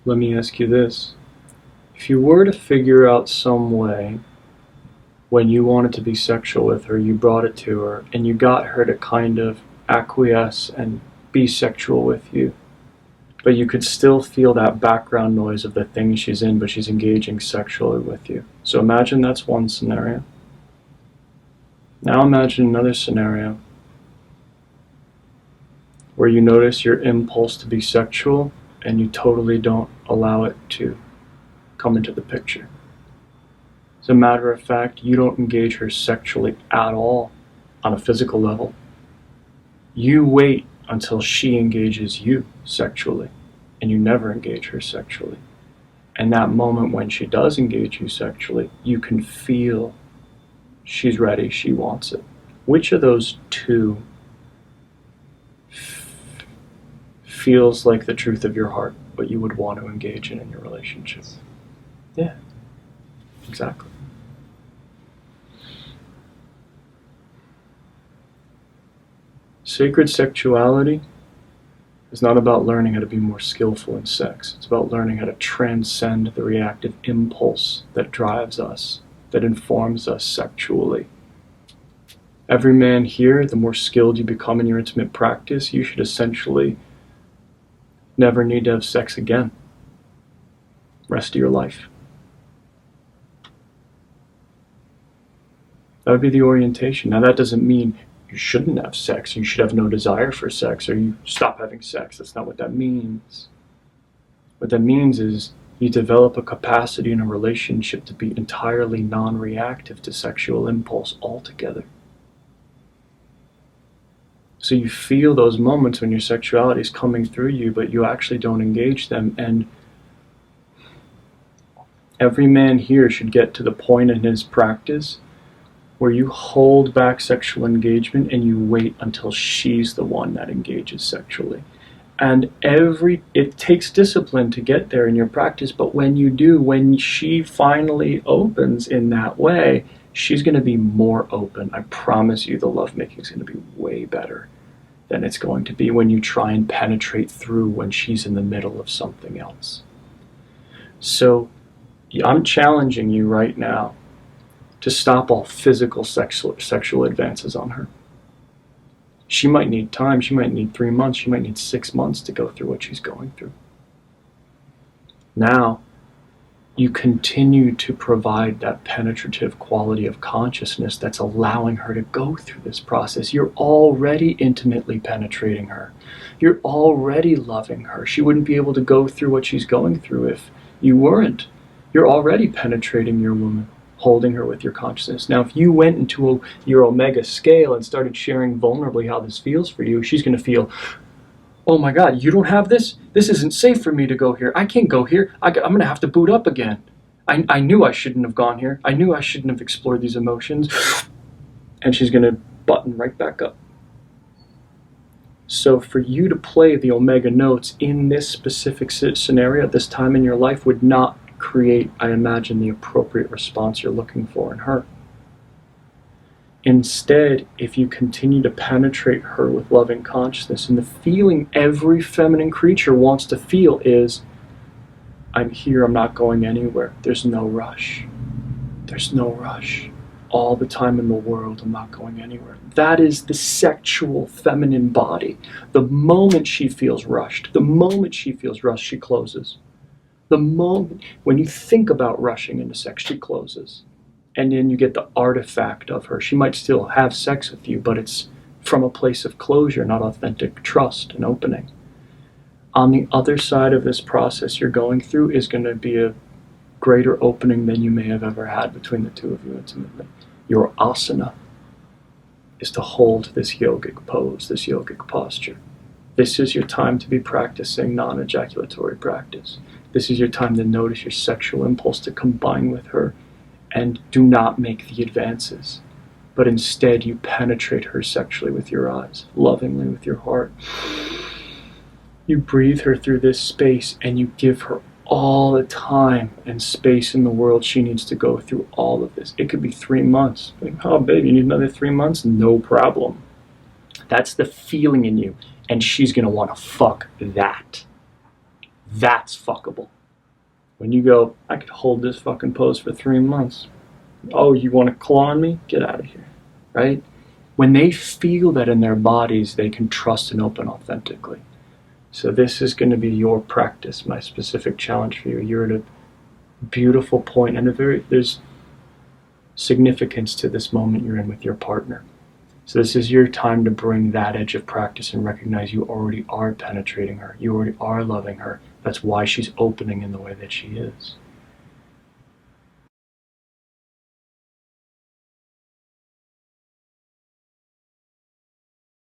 Let me ask you this. If you were to figure out some way, when you wanted to be sexual with her, you brought it to her, and you got her to kind of acquiesce and be sexual with you, but you could still feel that background noise of the thing she's in, but she's engaging sexually with you. So imagine that's one scenario. Now imagine another scenario where you notice your impulse to be sexual and you totally don't allow it to come into the picture. As a matter of fact, you don't engage her sexually at all on a physical level. You wait until she engages you sexually, and you never engage her sexually. And that moment when she does engage you sexually, you can feel she's ready, she wants it. Which of those two feels like the truth of your heart, what you would want to engage in your relationship? Yeah, exactly. Sacred sexuality is not about learning how to be more skillful in sex. It's about learning how to transcend the reactive impulse that drives us, that informs us sexually. Every man here, the more skilled you become in your intimate practice, you should essentially never need to have sex again. Rest of your life. That would be the orientation. Now that doesn't mean you shouldn't have sex, you should have no desire for sex, or you stop having sex. That's not what that means. What that means is you develop a capacity in a relationship to be entirely non-reactive to sexual impulse altogether. So you feel those moments when your sexuality is coming through you, but you actually don't engage them. And every man here should get to the point in his practice where you hold back sexual engagement and you wait until she's the one that engages sexually. And it takes discipline to get there in your practice, but when you do, when she finally opens in that way, she's going to be more open. I promise you the lovemaking is going to be way better than it's going to be when you try and penetrate through when she's in the middle of something else. So I'm challenging you right now to stop all physical sexual advances on her. She might need time, she might need 3 months, she might need 6 months to go through what she's going through. Now, you continue to provide that penetrative quality of consciousness that's allowing her to go through this process. You're already intimately penetrating her. You're already loving her. She wouldn't be able to go through what she's going through if you weren't. You're already penetrating your woman, holding her with your consciousness. Now, if you went into your omega scale and started sharing vulnerably how this feels for you, she's going to feel, oh my God, you don't have this? This isn't safe for me to go here. I can't go here. I'm going to have to boot up again. I knew I shouldn't have gone here. I knew I shouldn't have explored these emotions. And she's going to button right back up. So for you to play the omega notes in this specific scenario at this time in your life would not create, I imagine, the appropriate response you're looking for in her. Instead, if you continue to penetrate her with loving consciousness, and the feeling every feminine creature wants to feel is, I'm here, I'm not going anywhere. There's no rush. There's no rush. All the time in the world, I'm not going anywhere. That is the sexual feminine body. The moment she feels rushed, she closes. The moment, when you think about rushing into sex, she closes. And then you get the artifact of her. She might still have sex with you, but it's from a place of closure, not authentic trust and opening. On the other side of this process you're going through is going to be a greater opening than you may have ever had between the two of you intimately. Your asana is to hold this yogic pose, this yogic posture. This is your time to be practicing non-ejaculatory practice. This is your time to notice your sexual impulse to combine with her. And do not make the advances, but instead you penetrate her sexually with your eyes, lovingly with your heart. You breathe her through this space and you give her all the time and space in the world she needs to go through all of this. It could be 3 months. Like, oh, babe, you need another 3 months? No problem. That's the feeling in you, and she's going to want to fuck that. That's fuckable. When you go, I could hold this fucking pose for 3 months. Oh, you want to claw on me? Get out of here, right? When they feel that in their bodies, they can trust and open authentically. So this is going to be your practice, my specific challenge for you. You're at a beautiful point, and there's significance to this moment you're in with your partner. So this is your time to bring that edge of practice and recognize you already are penetrating her. You already are loving her. That's why she's opening in the way that she is.